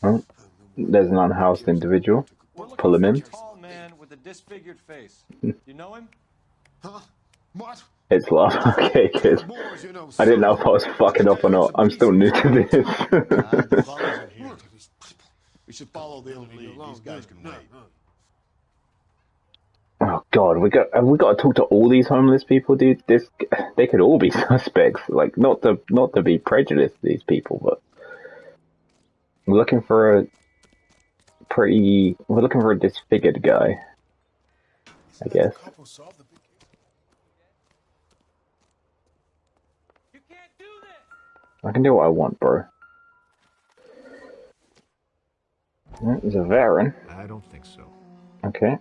Oh, there's an unhoused individual. Pull him in. Tall man with a disfigured face. You know him? Huh? What? It's love. Okay, good. I didn't know if I was fucking up or not. I'm still new to this. We should follow the lead. These guys can wait. Oh God, have we got to talk to all these homeless people, dude? They could all be suspects. Like, not to be prejudiced, these people, but we're looking for a disfigured guy, I guess. You can't do this. I can do what I want, bro. There's a Varen. I don't think so. Okay.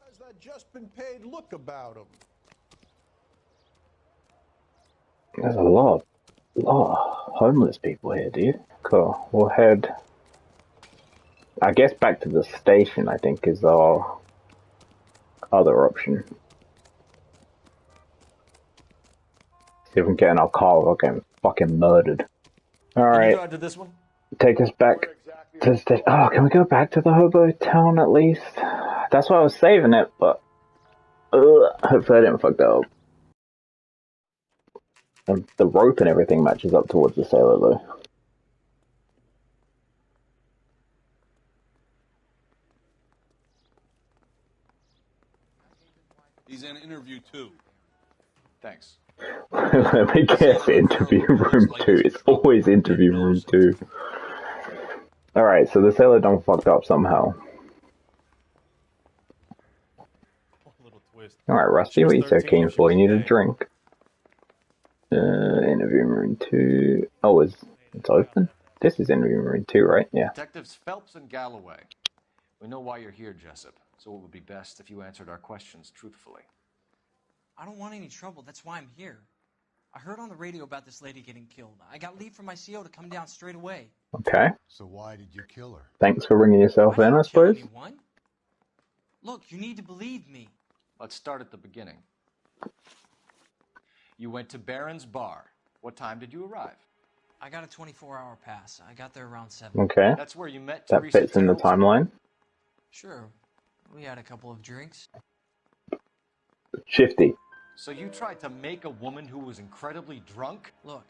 How's that just been paid look about him? There's a lot of homeless people here, dude. Cool. We'll head, I guess, back to the station, I think, is our other option. See if we can get in our car without getting fucking murdered. Alright. Drive to this one? Take us back to the station. Oh, can we go back to the hobo town at least? That's why I was saving it, but hopefully I didn't fuck that up. And the rope and everything matches up towards the sailor, though. He's in interview 2. Thanks. Let me guess, interview room 2. It's always interview room 2. Alright, so the sailor done fucked up somehow. Alright, Rusty, what are you so keen for? You need a drink. Interview room 2. Oh, it's open? This is interview room 2, right? Yeah. Detectives Phelps and Galloway. We know why you're here, Jessup, so it would be best if you answered our questions truthfully. I don't want any trouble. That's why I'm here. I heard on the radio about this lady getting killed. I got leave from my CO to come down straight away. Okay. So why did you kill her? Thanks for bringing yourself in, I suppose. Look, you need to believe me. Let's start at the beginning. You went to Barron's Bar. What time did you arrive? I got a 24-hour pass. I got there around 7. Okay. That's where you met That Teresa fits in the Terrellson. timeline. Sure. We had a couple of drinks. Shifty. So you tried to make a woman who was incredibly drunk? Look,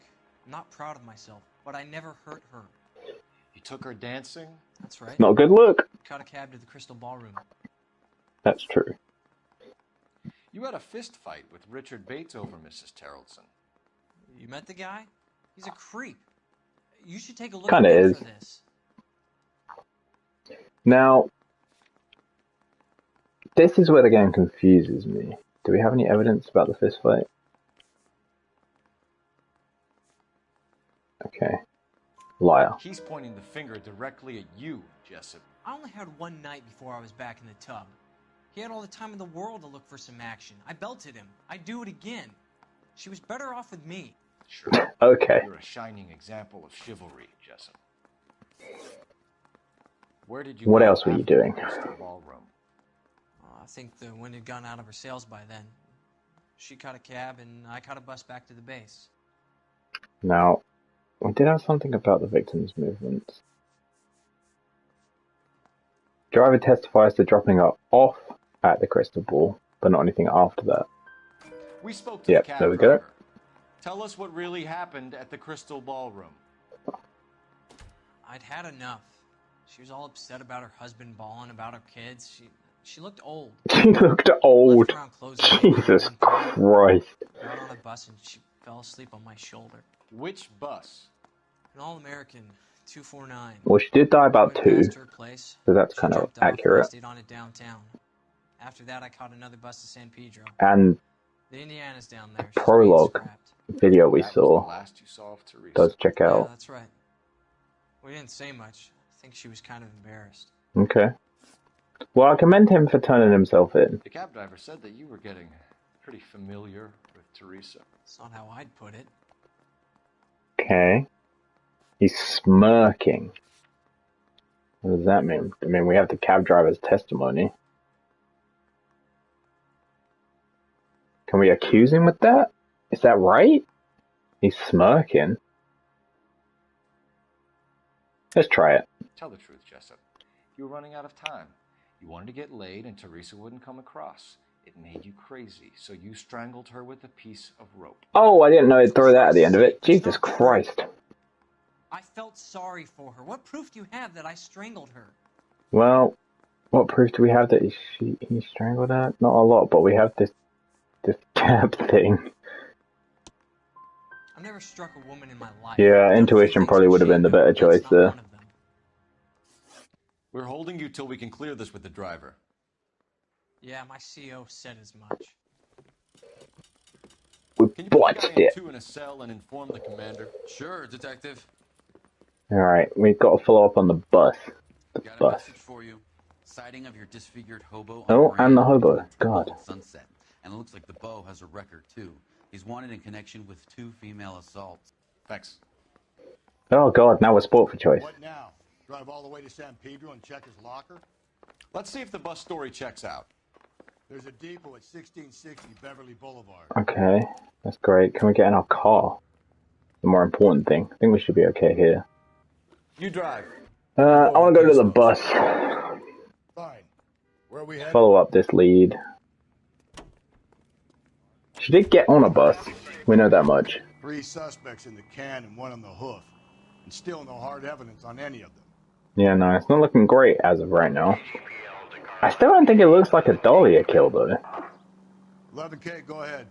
I'm not proud of myself, but I never hurt her. You took her dancing? That's right. Not a good look. Caught a cab to the Crystal Ballroom. That's true. You had a fist fight with Richard Bates over Mrs. Terrellson. You met the guy? He's a creep. You should take a look Kinda at him is. for this. Now, this is where the game confuses me. Do we have any evidence about the fist fight? Okay. Liar. He's pointing the finger directly at you, Jessup. I only had one night before I was back in the tub. He had all the time in the world to look for some action. I belted him. I'd do it again. She was better off with me. Sure. Okay. You're a shining example of chivalry, Jessup. Where did you What go else were you after the doing? Crystal Ballroom? I think the wind had gone out of her sails by then. She caught a cab, and I caught a bus back to the base. Now, we did have something about the victim's movements. Driver testifies to dropping her off at the Crystal Ball, but not anything after that. We spoke to Yep, the cab there we go. driver. Tell us what really happened at the Crystal Ballroom. I'd had enough. She was all upset about her husband bawling about her kids. She looked old. She looked old. Left around closing Jesus Christ. got on a bus and she fell asleep on my shoulder. Which bus? An All-American 249. Well, she did die about Went 2, past her place. so that's She kind of jumped off and I accurate. stayed on it downtown. After that, I caught another bus to San Pedro. And The Indiana's down there. She's prologue being scrapped. video we That was saw the last you saw of Teresa. does check Yeah, out. that's right. We didn't say much. I think she was kind of embarrassed. Okay. Well, I commend him for turning himself in. The cab driver said that you were getting pretty familiar with Teresa. That's not how I'd put it. Okay. He's smirking. What does that mean? I mean, we have the cab driver's testimony. Can we accuse him with that? Is that right? He's smirking. Let's try it. Tell the truth, Jessup. You were running out of time. You wanted to get laid and Teresa wouldn't come across. It made you crazy, so you strangled her with a piece of rope. Oh, I didn't know he'd throw that at the end of it. Jesus Christ. I felt sorry for her. What proof do you have that I strangled her? Well, what proof do we have that he strangled her? Not a lot, but we have this cab thing. I've never struck a woman in my life. Yeah, intuition probably would have been the better choice there. We're holding you till we can clear this with the driver. Yeah, my CO said as much. We Can you botched put the guy it. in a cell and inform the commander? Sure, Detective. Alright, we've got to follow up on the bus. The Got a bus. message for you. Sighting of your disfigured hobo. Oh, and the hobo. God. Sunset. And it looks like the beau has a record too. He's wanted in connection with 2 female assaults. Thanks. Oh God, now we're sport for choice. What now? Drive all the way to San Pedro and check his locker? Let's see if the bus story checks out. There's a depot at 1660 Beverly Boulevard. Okay, that's great. Can we get in our car? The more important thing. I think we should be okay here. You drive. I want to go to the bus. Fine. Where are we headed? Follow up this lead. She did get on a bus. We know that much. 3 suspects in the can and 1 on the hoof. And still no hard evidence on any of them. Yeah, no, it's not looking great as of right now. I still don't think it looks like a Dahlia kill, though. 11K, go ahead.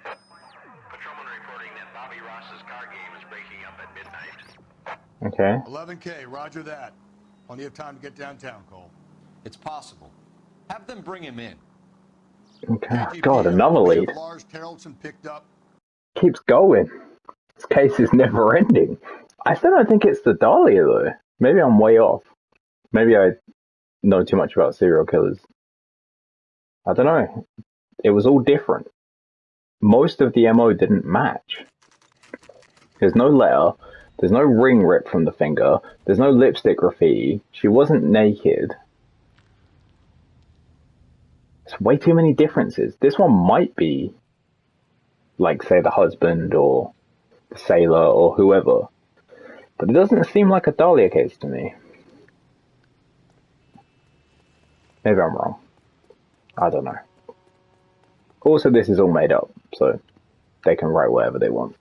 Patrolman reporting that Bobby Ross's car game is breaking up at midnight. Okay. 11K, roger that. Plenty of time to get downtown, Cole. It's possible. Have them bring him in. Okay. God, another lead. Lars Carrollson picked up. Keeps going. This case is never ending. I still don't think it's the Dahlia, though. Maybe I'm way off. Maybe I know too much about serial killers. I don't know. It was all different. Most of the MO didn't match. There's no letter. There's no ring ripped from the finger. There's no lipstick graffiti. She wasn't naked. There's way too many differences. This one might be, like, say, the husband or the sailor or whoever. But it doesn't seem like a Dahlia case to me. Maybe I'm wrong. I don't know. Also, this is all made up, so they can write whatever they want.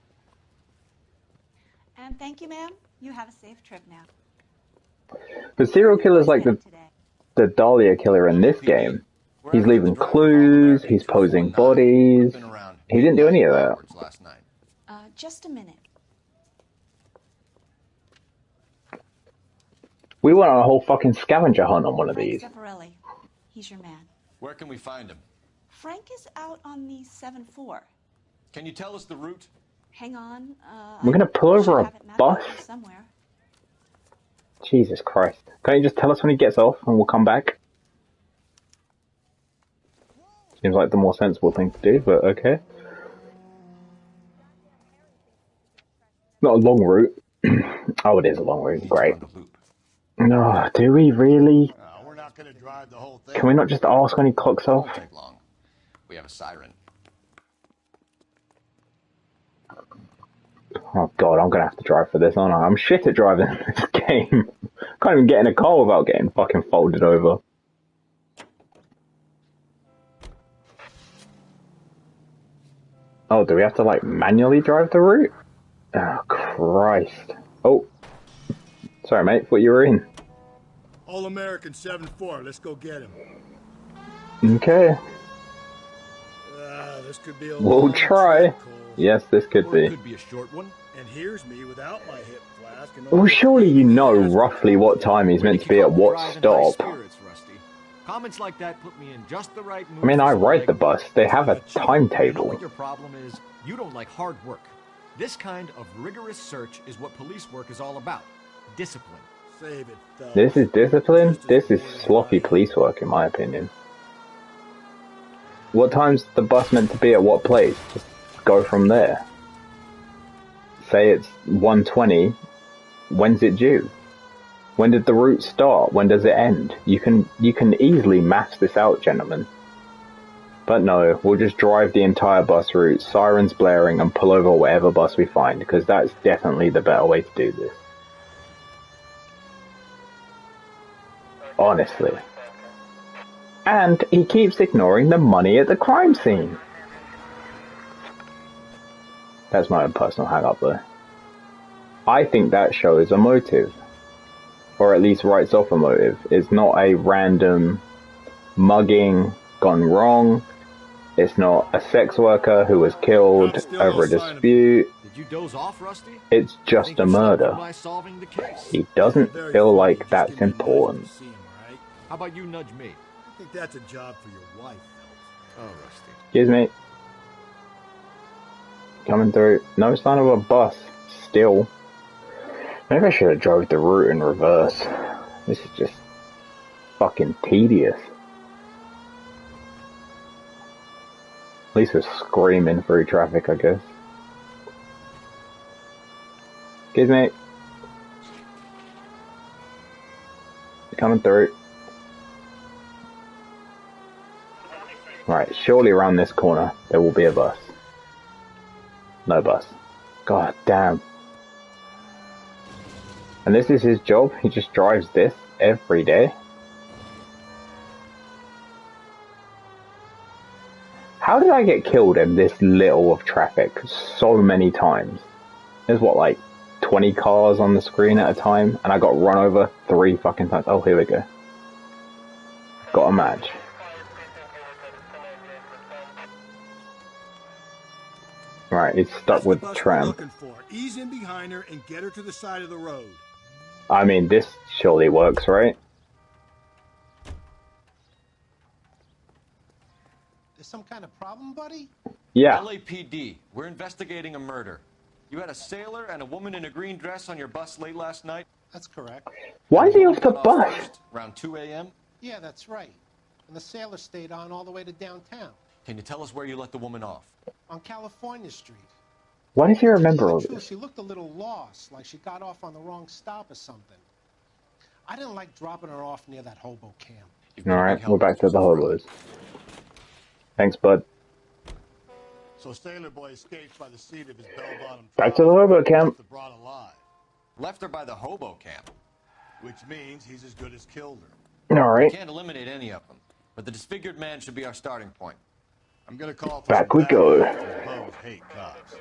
And thank you, ma'am. You have a safe trip now. But serial killers like the Dahlia killer in this game, he's leaving clues, he's posing bodies. He didn't do any of that. Just a minute. We went on a whole fucking scavenger hunt on one of these. Zeffirelli. He's your man. Where can we find him? Frank is out on the 7-4. Can you tell us the route? Hang on. We're gonna pull over a bus? Somewhere. Jesus Christ. Can't you just tell us when he gets off and we'll come back? Seems like the more sensible thing to do, but okay. Not a long route. Oh, it is a long route. Great. No, do we really? We're not going to drive the whole thing. Can we not just ask when he clocks off? Won't take long. We have a siren. Oh God, I'm gonna have to drive for this, aren't I? I'm shit at driving this game. Can't even get in a car without getting fucking folded over. Oh, do we have to like manually drive the route? Oh Christ. Oh. Sorry mate, thought you were in. All American 7-4, let's go get him. Okay. This could be a We'll long try. trip, Cole. Yes, this could be. Could be a short one. And here's me without my hip flask. And Well, surely you know roughly what time he's meant to be at what stop. Comments like that put me in just the right mood. I mean, I ride the bus. They have a You know timetable. what your problem is? You don't like hard work. This kind of rigorous search is what police work is all about. Discipline. Save it, fellas. This is discipline? This is sloppy police work, in my opinion. What time's the bus meant to be at what place? Just go from there. Say it's 1:20. When's it due? When did the route start? When does it end? You can easily maths this out, gentlemen. But no, we'll just drive the entire bus route, sirens blaring, and pull over whatever bus we find, because that's definitely the better way to do this. Honestly. And he keeps ignoring the money at the crime scene. That's my own personal hang-up though. I think that shows a motive. Or at least writes off a motive. It's not a random mugging gone wrong. It's not a sex worker who was killed over a dispute. Did you doze off, Rusty? It's just a murder. Solving the case. He doesn't feel like that's important. How about you nudge me? I think that's a job for your wife. Oh, Rusty. Excuse me. Coming through. No sign of a bus. Still. Maybe I should have drove the route in reverse. This is just fucking tedious. At least we're screaming through traffic, I guess. Excuse me. Coming through. Right, surely around this corner there will be a bus. No bus. God damn. And this is his job? He just drives this every day? How did I get killed in this little of traffic so many times? There's what, like 20 cars on the screen at a time, and I got run over 3 fucking times. Oh, here we go. Got a match. Right, he's stuck with the tram. Ease in behind her and get her to the side of the road. I mean, this surely works, right? There's some kind of problem, buddy? Yeah. LAPD, we're investigating a murder. You had a sailor and a woman in a green dress on your bus late last night? That's correct. Why is he off the bus? First, around 2 a.m.? Yeah, that's right. And the sailor stayed on all the way to downtown. Can you tell us where you let the woman off? On California Street. Why does he remember all True, this? she looked a little lost, like she got off on the wrong stop or something. I didn't like dropping her off near that hobo camp. Alright, we're back to the hobos. Thanks, bud. So Sailor Boy escaped by the seat of his bell-bottom Back to the hobo camp. brought alive. Left her by the hobo camp. Which means he's as good as killed her. Alright. Can't eliminate any of them, but the disfigured man should be our starting point. I'm gonna call for Back we go. Both hate cops.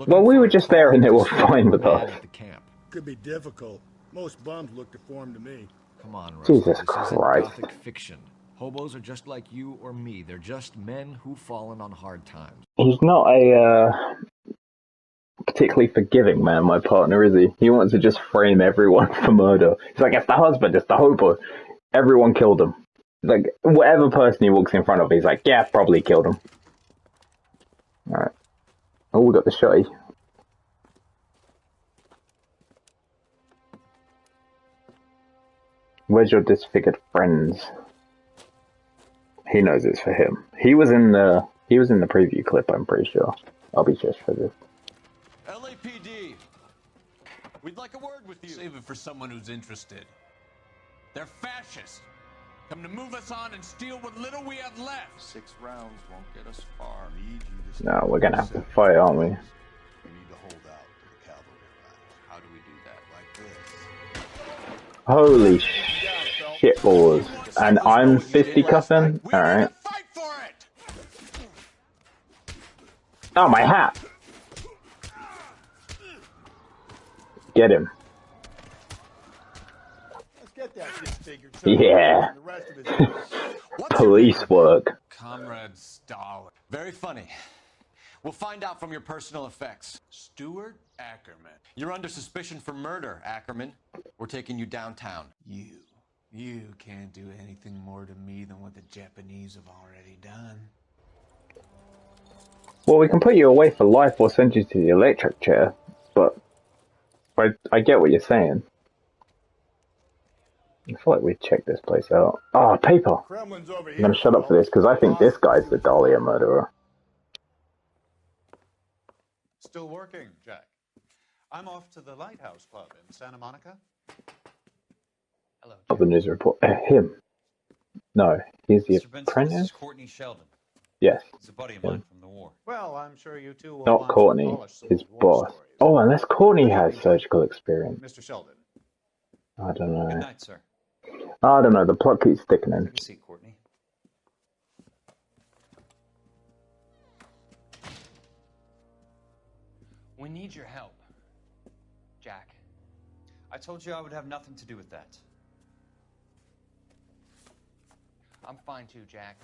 Well, we were just there and they were fine with us. At the camp. Could be difficult. Most bums look deformed to me. Come on, Rusty. Jesus This Christ. isn't Gothic fiction. Hobos are just like you or me. They're just men who've fallen on hard times. He's not a particularly forgiving man, my partner, is he? He wants to just frame everyone for murder. He's like, it's the husband, it's the hobo. Everyone killed him. Like, whatever person he walks in front of, he's like, yeah, probably killed him. Alright. Oh, we got the shotty. Where's your disfigured friends? He knows it's for him. He was in the preview clip, I'm pretty sure. I'll be just for this. LAPD, we'd like a word with you. Save it for someone who's interested. They're fascists. Come to move us on and steal what little we have left. 6 rounds won't get us far. No, we're gonna have to fight, aren't we? We need to hold out to the cavalry riders. How do we do that? Like this. Holy shit balls. And I'm fisticuffing? Alright. Fight for it! Oh, my hat! Get him. Let's get that disfigured. Yeah. The rest of his Police work. Comrade Stalin. Very funny. We'll find out from your personal effects. Stuart Ackerman. You're under suspicion for murder, Ackerman. We're taking you downtown. You can't do anything more to me than what the Japanese have already done. Well, we can put you away for life or send you to the electric chair, but I get what you're saying. I feel like we checked this place out. Oh, paper! Kremlin's over I'm here. gonna shut up for this, because I think this guy's the Dahlia murderer. Still working, Jack. I'm off to the Lighthouse Club in Santa Monica. Hello, Of the news report. Him. No, he's the Mr. Benson, this apprentice? is Courtney Sheldon. Yes. He's a buddy of Him. mine from the war. Well, I'm sure you two will Not want Courtney, to polish some his old war boss. stories. Oh, unless Courtney Good has evening, surgical experience. Mr. Sheldon. I don't know. Good night, sir. I don't know. The plot keeps thickening. Take a seat, Courtney. We need your help, Jack. I told you I would have nothing to do with that. I'm fine too, Jack.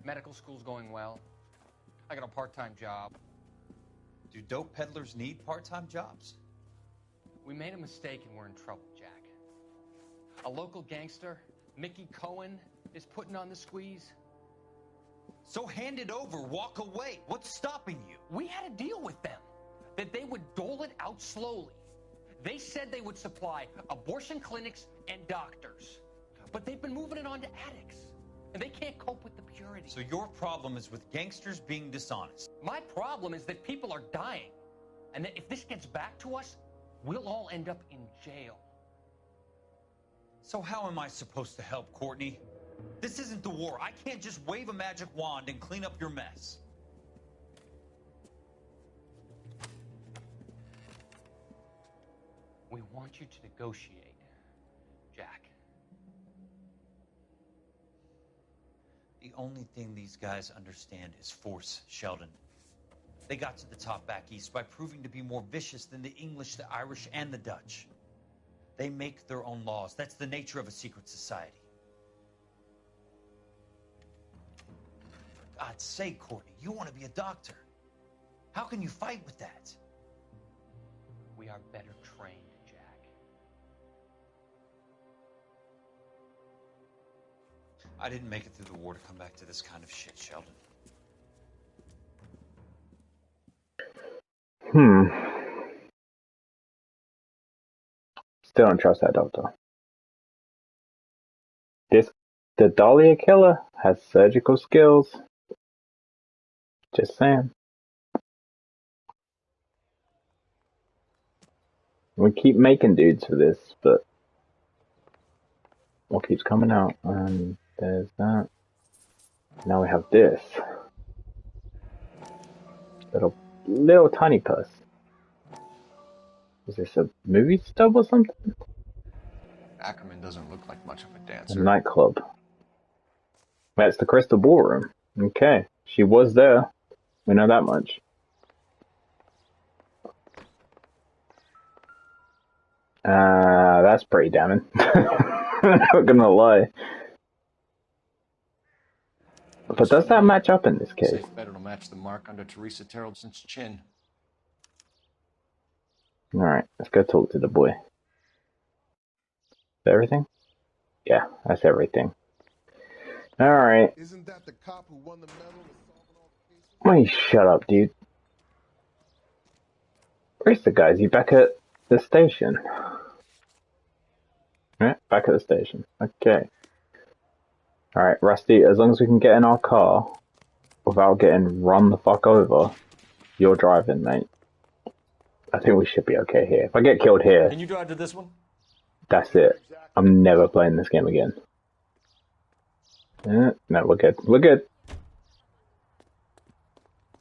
Medical school's going well. I got a part-time job. Do dope peddlers need part-time jobs? We made a mistake and we're in trouble, Jack. A local gangster, Mickey Cohen, is putting on the squeeze. So hand it over, walk away. What's stopping you? We had a deal with them that they would dole it out slowly. They said they would supply abortion clinics and doctors, but they've been moving it on to addicts, and they can't cope with the purity. So your problem is with gangsters being dishonest. My problem is that people are dying, and that if this gets back to us, we'll all end up in jail. So how am I supposed to help, Courtney? This isn't the war. I can't just wave a magic wand and clean up your mess. We want you to negotiate, Jack. The only thing these guys understand is force, Sheldon. They got to the top back east by proving to be more vicious than the English, the Irish, and the Dutch. They make their own laws. That's the nature of a secret society. For God's sake, Courtney, you want to be a doctor. How can you fight with that? We are better trained, Jack. I didn't make it through the war to come back to this kind of shit, Sheldon. Still don't trust that doctor. The Dahlia killer has surgical skills. Just saying. We keep making dudes for this, but what keeps coming out? There's that. Now we have this. Little tiny purse. Is this a movie stub or something? Ackerman doesn't look like much of a A dancer. nightclub. That's the Crystal Ballroom. Okay. She was there. We know that much. That's pretty damning. I'm not gonna lie. But does that match up in this case? Safe bet it'll match the mark under Teresa Terrelson's chin. Alright, let's go talk to the boy. Is that everything? Yeah, that's everything. Alright. Isn't that the cop who won the medal with solving all the cases? Why you shut up, dude? Where's the guy? Is he back at the station? Yeah, back at the station. Okay. Alright, Rusty, as long as we can get in our car without getting run the fuck over, you're driving, mate. I think we should be okay here. If I get killed here, Can you drive to this one? that's it. I'm never playing this game again. No, we're good. We're good.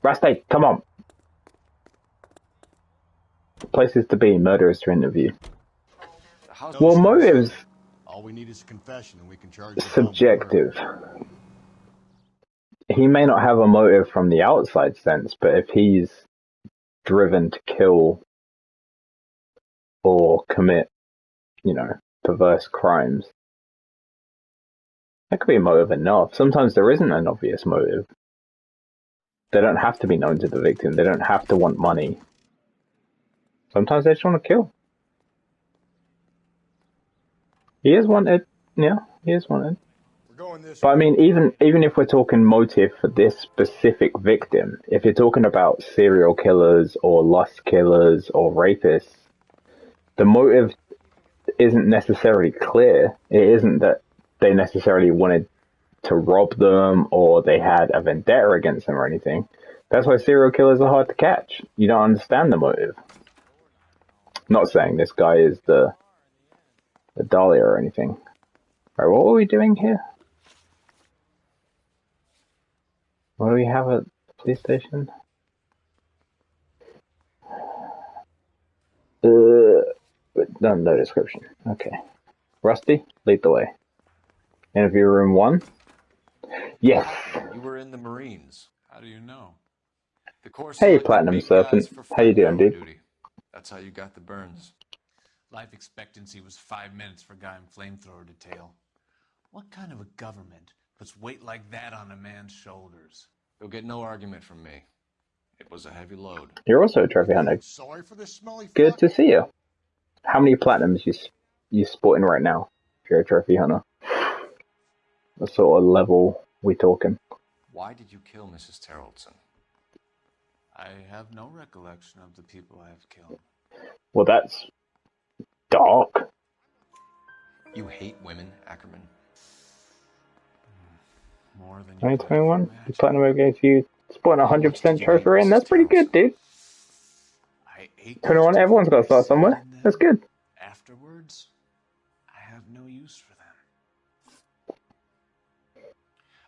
Rusty, come on. Places to be, murderers to interview. Well, motives All we need is a confession and we can charge you. subjective. He may not have a motive from the outside sense, but if he's driven to kill or commit, perverse crimes, that could be a motive enough. Sometimes there isn't an obvious motive. They don't have to be known to the victim. They don't have to want money. Sometimes they just want to kill. He is wanted. Yeah, he is wanted. But I mean, even if we're talking motive for this specific victim, if you're talking about serial killers or lust killers or rapists, the motive isn't necessarily clear. It isn't that they necessarily wanted to rob them or they had a vendetta against them or anything. That's why serial killers are hard to catch. You don't understand the motive. I'm not saying this guy is the Dahlia or anything. Alright, what are we doing here? What do we have at the police station? No description. Okay. Rusty, lead the way. Interview room 1. Yes. You were in the Marines. How do you know? The Corps Hey, selected Platinum big guys Serpent. for How you doing, flamethrower dude? duty. That's how you got the burns. Life expectancy was 5 minutes for guy in flamethrower detail. What kind of a government puts weight like that on a man's shoulders? You'll get no argument from me. It was a heavy load. You're also a trophy hunter. Sorry for this smelly Good fuck. to see you. How many platinums you sporting right now? If you're a trophy hunter, what sort of level we talking? Why did you kill Mrs. Terrelson? I have no recollection of the people I have killed. Well, that's dark. You hate women, Ackerman? More than you 2021. The platinum against you sporting 100% trophy rating. That's pretty good, dude. I ate 21. Everyone's got to start somewhere. That's good. Afterwards, I have no use for them.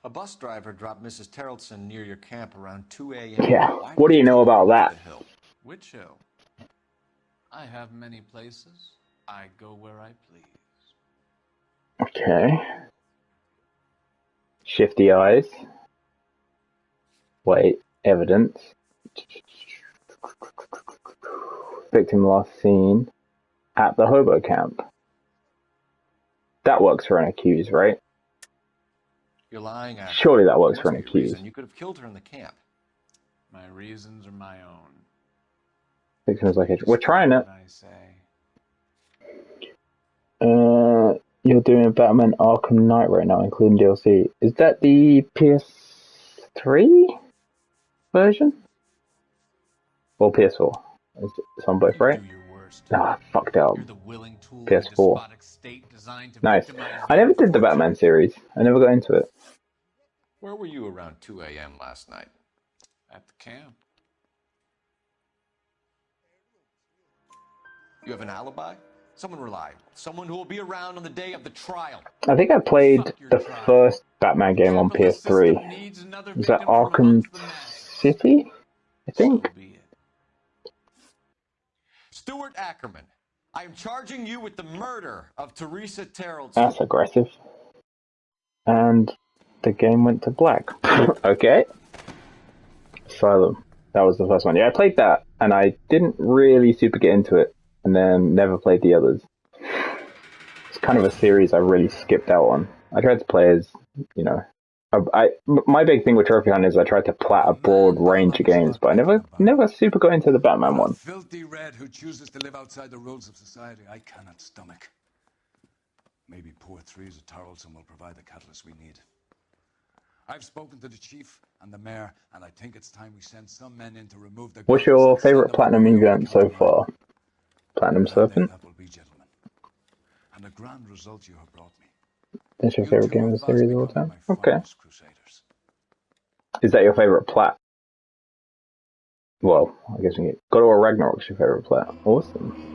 A bus driver dropped Mrs. Terrelson near your camp around 2 a.m. Yeah. What do you know about that? Which hill? I have many places. I go where I please. Okay. Shifty eyes. Wait. Evidence. Victim last seen at the hobo camp. That works for an accused, right? You're lying, Ackerman. Surely that works There for an must be a accused. reason. You could have killed her in the camp. My reasons are my own. Victim is like, we're trying it. I say. You're doing Batman Arkham Knight right now, including DLC. Is that the PS3 version? Or PS4? It's on both, right? Ah, fucked up. PS4. Nice. I never did the Batman series. I never got into it. Where were you around 2 a.m. last night? At the camp. You have an alibi? Someone reliable. Someone who will be around on the day of the trial. I think I played the first Batman game on PS3. Was that Arkham City? I think. Stuart Ackerman, I am charging you with the murder of Teresa Terrelson. That's aggressive. And the game went to black. Okay. Asylum. That was the first one. Yeah, I played that, and I didn't really super get into it, and then never played the others. It's kind of a series I really skipped out on. I tried to play as, my big thing with Trophy Hunt is I tried to plat a broad range of games, but I never super got into the Batman one. Filthy red who chooses to live outside the rules of society, I cannot stomach. Maybe poor Teresa Terrelson will provide the catalyst we need. I've spoken to the chief and the mayor, and I think it's time we send some men in to remove the... What's your favorite Platinum event so far? Platinum Serpent? That will be, gentlemen. And the grand result you have brought me. That's your favorite game of the series of all time? Okay. Is that your favorite plat? Well, I guess we get God of War Ragnarok's your favorite plat. Awesome.